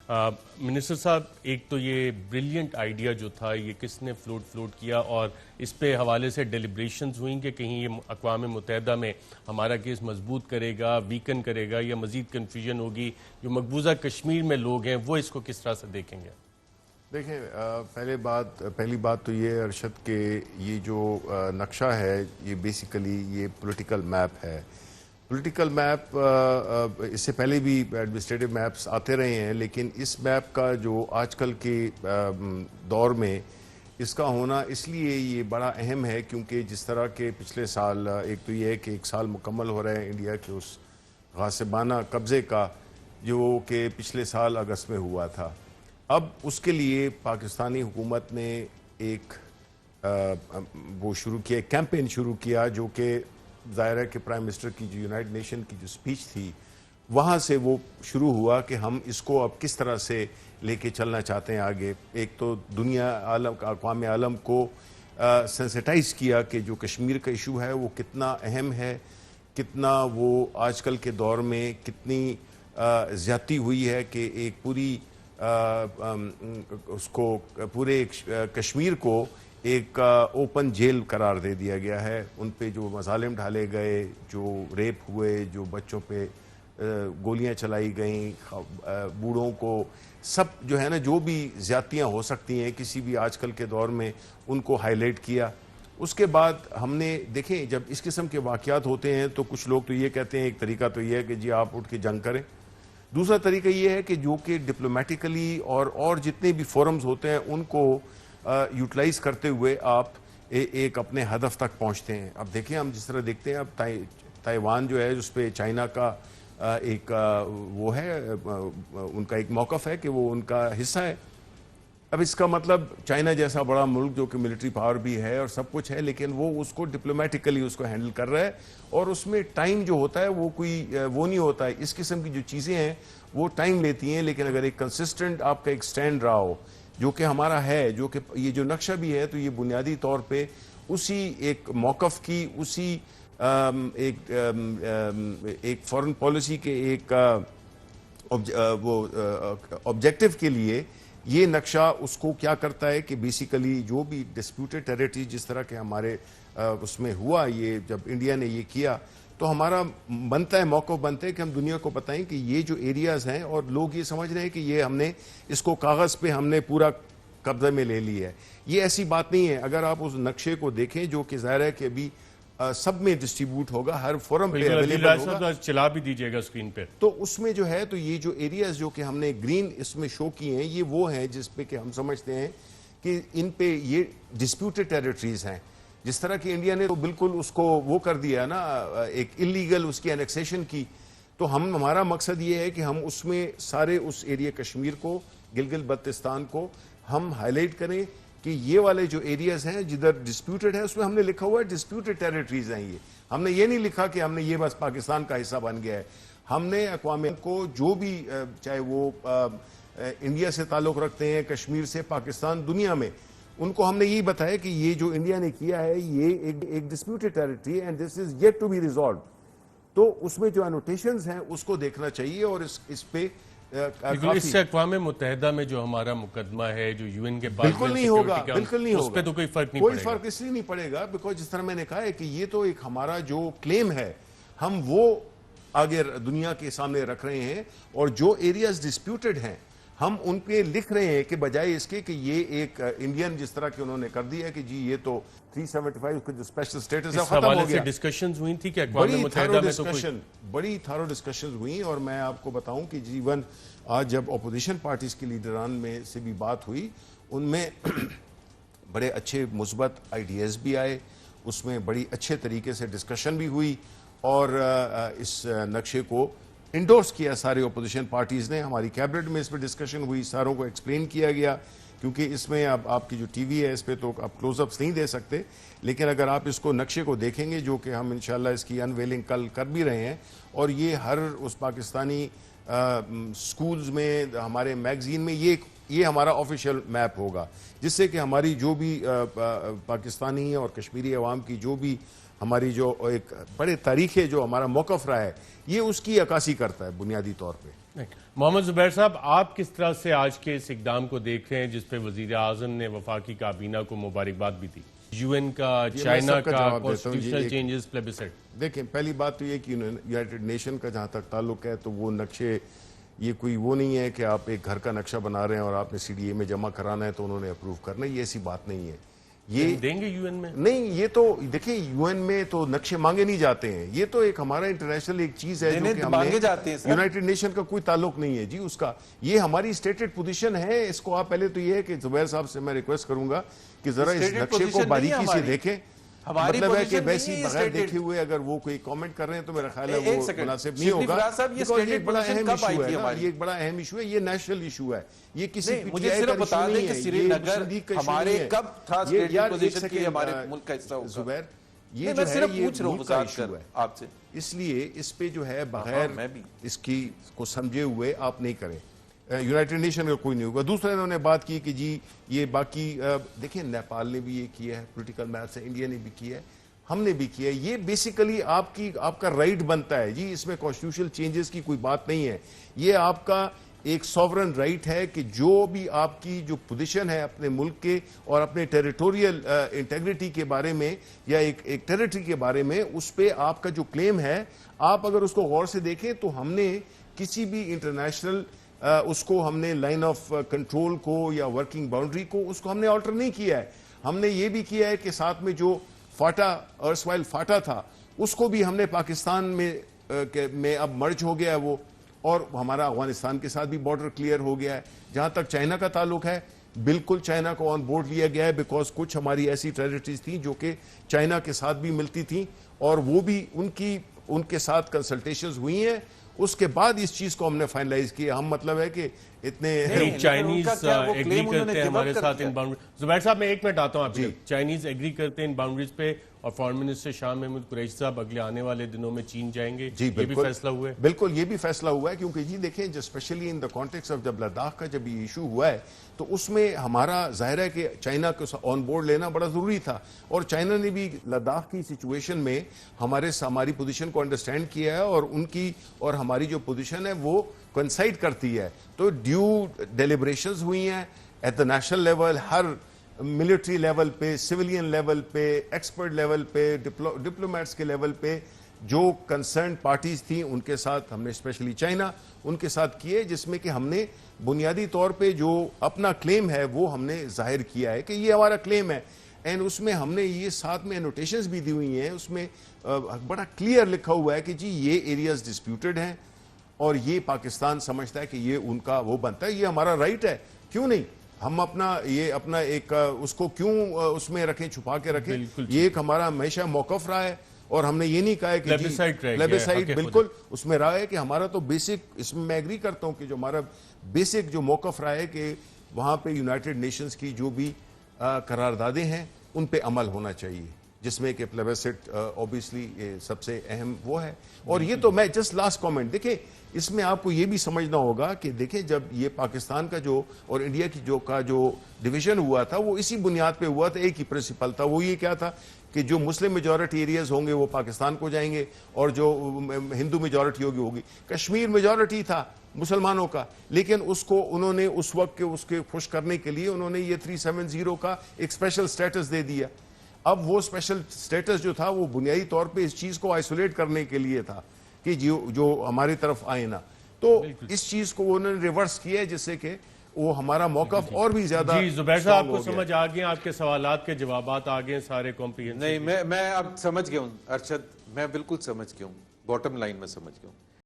Minister साहब, एक तो ये ब्रिलियंट आइडिया जो था ये किसने फ्लोट किया और इस पे हवाले से डेलिब्रेशंस हुई कि कहीं ये अक़वाम मुत्तहिदा में हमारा केस मजबूत करेगा, वीकन करेगा या मज़ीद कन्फ्यूजन होगी? जो मकबूजा कश्मीर में लोग हैं वो इसको किस तरह से देखेंगे? देखें, पहली बात तो ये अरशद के ये जो नक्शा है ये बेसिकली ये पॉलिटिकल मैप है। पॉलिटिकल मैप इससे पहले भी एडमिनिस्ट्रेटिव मैप्स आते रहे हैं, लेकिन इस मैप का जो आजकल के दौर में इसका होना इसलिए ये बड़ा अहम है क्योंकि जिस तरह के पिछले साल एक तो ये है कि 1 साल मुकम्मल हो रहा है इंडिया के उस गासिबाना कब्ज़े का जो कि पिछले साल अगस्त में हुआ था। अब उसके लिए पाकिस्तानी हुकूमत ने एक वो शुरू किया, कैंपेन शुरू किया जो कि ज़ाहिर है कि प्राइम मिनिस्टर की जो यूनाइटेड नेशन की जो स्पीच थी वहाँ से वो शुरू हुआ कि हम इसको अब किस तरह से लेके चलना चाहते हैं आगे। एक तो दुनिया आलम अक़वाम आलम को सेंसिटाइज़ किया कि जो कश्मीर का इशू है वो कितना अहम है, कितना वो आजकल के दौर में कितनी ज़्यादती हुई है कि एक पूरी उसको पूरे कश्मीर को एक ओपन जेल करार दे दिया गया है। उन पे जो मज़ालिम ढाले गए, जो रेप हुए, जो बच्चों पे गोलियां चलाई गईं, बूढ़ों को, सब जो है ना जो भी ज़्यादतियाँ हो सकती हैं किसी भी आजकल के दौर में उनको हाईलाइट किया। उसके बाद हमने देखें जब इस किस्म के वाक़यात होते हैं तो कुछ लोग तो ये कहते हैं, एक तरीका तो ये है कि जी आप उठ के जंग करें। दूसरा तरीका ये है कि जो कि डिप्लोमेटिकली और जितने भी फोरम्स होते हैं उनको यूटिलाइज़ करते हुए आप एक अपने हदफ तक पहुंचते हैं। अब देखिए हम जिस तरह देखते हैं अब ताइवान जो है उस पर चाइना का एक वो है, उनका एक मौक़िफ़ है कि वो उनका हिस्सा है। अब इसका मतलब चाइना जैसा बड़ा मुल्क जो कि मिलिट्री पावर भी है और सब कुछ है, लेकिन वो उसको डिप्लोमेटिकली उसको हैंडल कर रहा है और उसमें टाइम जो होता है वो कोई वो नहीं होता है। इस किस्म की जो चीज़ें हैं वो टाइम लेती हैं, लेकिन अगर एक कंसिस्टेंट आपका एक स्टैंड रहा हो जो कि हमारा है, जो कि ये जो नक्शा भी है तो ये बुनियादी तौर पे उसी एक मौक़िफ़ की, उसी एक फॉरेन पॉलिसी के एक ऑब्जेक्टिव के लिए ये नक्शा उसको क्या करता है कि बेसिकली जो भी डिस्प्यूटेड टेरिटरी जिस तरह के हमारे उसमें हुआ, ये जब इंडिया ने ये किया तो हमारा बनता है, मौक़िफ़ बनता है कि हम दुनिया को बताएं कि ये जो एरियाज़ हैं और लोग ये समझ रहे हैं कि ये हमने इसको कागज़ पे हमने पूरा कब्ज़े में ले लिया है। ये ऐसी बात नहीं है। अगर आप उस नक्शे को देखें जो कि ज़ाहिर है कि अभी सब में डिस्ट्रीब्यूट होगा, हर फोरम पे अवेलेबल होगा, चला भी दीजिएगा स्क्रीन पे। तो उसमें जो है तो ये जो एरियाज जो कि हमने ग्रीन इसमें शो किए हैं ये वो हैं जिस पे कि हम समझते हैं कि इन पे ये डिस्प्यूटेड टेरिटरीज हैं। जिस तरह की इंडिया ने तो बिल्कुल उसको वो कर दिया ना, एक इलीगल उसकी एनेक्सेशन की। तो हमारा मकसद ये है कि हम उसमें सारे उस एरिया कश्मीर को, गिलगित बल्तिस्तान को हम हाईलाइट करें कि ये वाले जो एरियाज हैं जिधर डिस्प्यूटेड है उसमें हमने लिखा हुआ है डिस्प्यूटेड टेरिटरीज हैं। ये हमने ये नहीं लिखा कि हमने ये बस पाकिस्तान का हिस्सा बन गया है। हमने अक़वाम को जो भी चाहे वो इंडिया से ताल्लुक़ रखते हैं, कश्मीर से, पाकिस्तान, दुनिया में, उनको हमने यही बताया कि ये जो इंडिया ने किया है ये एक disputed territory and this is yet to be resolve. तो उसमें जो एनोटेशंस हैं उसको देखना चाहिए और इस पे इससे अक़वाम मुत्तहिदा में जो हमारा मुकदमा है जो यूएन के पास बिल्कुल नहीं होगा, बिल्कुल नहीं होगा, उस पे तो कोई फर्क नहीं कोई पड़ेगा। फर्क इसलिए नहीं पड़ेगा बिकॉज जिस तरह मैंने कहा है कि ये तो एक हमारा जो क्लेम है हम वो आगे दुनिया के सामने रख रहे हैं और जो एरियाज डिस्प्यूटेड हैं हम उन पे लिख रहे हैं कि बजाय इसके कि ये एक इंडियन जिस तरह के उन्होंने कर दिया कि जी ये तो 375 का जो स्पेशल स्टेटस है खत्म हो गया। डिस्कशंस हुई थी कि बड़ी थारो डिस्कशंस हुई और मैं आपको बताऊं कि जीवन आज जब अपोजिशन पार्टीज के लीडरान में से भी बात हुई उनमें बड़े अच्छे मुस्बत आइडियाज भी आए, उसमें बड़ी अच्छे तरीके से डिस्कशन भी हुई और इस नक्शे को इंडोर्स किया सारे अपोजिशन पार्टीज़ ने। हमारी कैबिनेट में इस पर डिस्कशन हुई, सारों को एक्सप्लेन किया गया क्योंकि इसमें अब आपकी जो टीवी है इस पर तो आप क्लोजअप्स नहीं दे सकते, लेकिन अगर आप इसको नक्शे को देखेंगे जो कि हम इंशाल्लाह इसकी अनवेलिंग कल कर भी रहे हैं और ये हर उस पाकिस्तानी स्कूल्स में, हमारे मैगजीन में ये हमारा ऑफिशियल मैप होगा जिससे कि हमारी जो भी पाकिस्तानी और कश्मीरी अवाम की जो भी हमारी जो एक बड़े तारीख है जो हमारा मौक़िफ़ रहा है ये उसकी अक्कासी करता है बुनियादी तौर पे। मोहम्मद जुबैर साहब, आप किस तरह से आज के इस इकदाम को देख रहे हैं जिस पे वजीर आजम ने वफाकी काबीना को मुबारकबाद भी दी? यूएन का, चाइना का कॉन्स्टिट्यूशनल चेंजेस प्लेबिसाइट। देखें, पहली बात तो ये कि यूनाइटेड नेशन का जहाँ तक ताल्लुक है तो वो नक्शे, ये कोई वो नहीं है कि आप एक घर का नक्शा बना रहे हैं और आपने सीडीए में जमा कराना है तो उन्होंने अप्रूव करना है, ये ऐसी बात नहीं है। ये देंगे यूएन में? नहीं, ये तो देखिए यूएन में तो नक्शे मांगे नहीं जाते हैं, ये तो एक हमारा इंटरनेशनल एक चीज है जो कि मांगे जाते हैं। यूनाइटेड नेशन का कोई ताल्लुक नहीं है जी उसका, ये हमारी स्टेटेड पोजीशन है। इसको आप पहले तो ये है कि जुबैर साहब से मैं रिक्वेस्ट करूंगा कि जरा इस नक्शे को बारीकी से देखें। मतलब है कि वैसी बगैर देखे हुए अगर वो कोई कमेंट कर रहे हैं तो मेरा ख्याल है वो मुनासिब नहीं होगा। ये एक बड़ा अहम इशू है ना, ये एक बड़ा अहम इशू है, ये नेशनल इशू है, ये किसी मुझे सिर्फ बता दें कि श्रीनगर हमारे कब था स्टेटेड पोजीशन की हमारे मुल्क का हिस्सा होगा? जुबैर, ये मैं सिर्फ पूछ रहा हूं इशू है आपसे, इसलिए इस पे जो है बगैर इसकी को समझे हुए आप नहीं करें। यूनाइटेड नेशन का कोई नहीं होगा। दूसरा इन्होंने बात की कि जी ये बाकी देखिए नेपाल ने भी ये किया है, पॉलिटिकल मैथ से इंडिया ने भी किया है, हमने भी किया है। ये बेसिकली आपका राइट बनता है जी, इसमें कॉन्स्टिट्यूशनल चेंजेस की कोई बात नहीं है। ये आपका एक सॉवरन राइट है कि जो भी आपकी जो पोजीशन है अपने मुल्क के और अपने टेरिटोरियल इंटेग्रिटी के बारे में या एक टेरिटरी के बारे में, उस पर आपका जो क्लेम है, आप अगर उसको गौर से देखें तो हमने किसी भी इंटरनेशनल उसको हमने लाइन ऑफ कंट्रोल को या वर्किंग बाउंड्री को उसको हमने ऑल्टर नहीं किया है। हमने ये भी किया है कि साथ में जो फाटा अर्सवाइल फाटा था उसको भी हमने पाकिस्तान में अब मर्ज हो गया है वो, और हमारा अफगानिस्तान के साथ भी बॉर्डर क्लियर हो गया है। जहां तक चाइना का ताल्लुक है, बिल्कुल चाइना को ऑन बोर्ड लिया गया है, बिकॉज कुछ हमारी ऐसी टेरिटरीज थी जो कि चाइना के साथ भी मिलती थी और वो भी उनके साथ कंसल्टेशंस हुई हैं। उसके बाद इस चीज को हमने फाइनलाइज किया। हम मतलब है कि इतने चाइनीज एग्री करते हैं हमारे साथ इन बाउंड्री। जुबैर साहब, मैं एक मिनट आता हूं आपकी। चाइनीज एग्री करते हैं इन बाउंड्रीज पे और फॉरेन मिनिस्टर शाह महमूद कुरैशी साहब अगले आने वाले दिनों में चीन जाएंगे, जी ये भी फैसला हुआ है? बिल्कुल, ये भी फैसला हुआ है, क्योंकि जी देखें, जो specially in the context of जब लद्दाख का जब ये इशू हुआ है तो उसमें हमारा जाहिर है कि चाइना को ऑन बोर्ड लेना बड़ा जरूरी था, और चाइना ने भी लद्दाख की सिचुएशन में हमारी पोजीशन को अंडरस्टैंड किया है और उनकी और हमारी जो पोजीशन है वो कोइंसाइड करती है। तो ड्यू डेलिब्रेशंस हुई हैं at the national level, her military level पे, सिविलियन लेवल पे, एक्सपर्ट लेवल पे, डिप्लोमेट्स के लेवल पे जो कंसर्न पार्टीज थी उनके साथ हमने, स्पेशली चाइना, उनके साथ किए, जिसमें कि हमने बुनियादी तौर पे जो अपना क्लेम है वो हमने जाहिर किया है कि ये हमारा क्लेम है। एंड उसमें हमने ये साथ में एनोटेशंस भी दी हुई हैं, उसमें बड़ा क्लियर लिखा हुआ है कि जी ये एरियाज डिस्प्यूटेड हैं और ये पाकिस्तान समझता है कि ये उनका वो बनता है, ये हमारा राइट है, क्यों नहीं हम अपना एक उसको क्यों उसमें रखें, छुपा के रखें। ये एक हमारा हमेशा मौकफ रहा है और हमने ये नहीं कहा है कि प्लेबिसाइट, बिल्कुल उसमें रहा है कि हमारा तो बेसिक, इसमें मैं एग्री करता हूं कि जो हमारा बेसिक जो मौकफ रहा है कि वहां पे यूनाइटेड नेशंस की जो भी करारदादें हैं उन पे अमल होना चाहिए, जिसमें कि प्लेबिसाइट ऑब्वियसली सबसे अहम वो है। और ये तो मैं जस्ट लास्ट कमेंट, देखिए इसमें आपको ये भी समझना होगा कि देखिए जब ये पाकिस्तान का जो और इंडिया की जो डिवीजन हुआ था वो इसी बुनियाद पे हुआ था, एक ही प्रिंसिपल था, वो ये क्या था कि जो मुस्लिम मेजॉरिटी एरियाज होंगे वो पाकिस्तान को जाएंगे और जो हिंदू मेजॉरिटी होगी। कश्मीर मेजॉरिटी था मुसलमानों का, लेकिन उसको उन्होंने उस वक्त के उसके खुश करने के लिए उन्होंने ये 370 का एक स्पेशल स्टेटस दे दिया। अब वो स्पेशल स्टेटस जो था वो बुनियादी तौर पे इस चीज को आइसोलेट करने के लिए था कि जो हमारी तरफ आए ना, तो इस चीज को उन्होंने रिवर्स किया जिससे कि वो हमारा मौकफ और भी ज्यादा। जी जुबैर साहब, आपको समझ आ गए, आपके सवालात के जवाबात आ गए सारे कॉम्प्रिहेंसिव? नहीं, मैं अब समझ गया हूँ अरशद, मैं बिल्कुल समझ गया हूँ, बॉटम लाइन में समझ गया हूँ।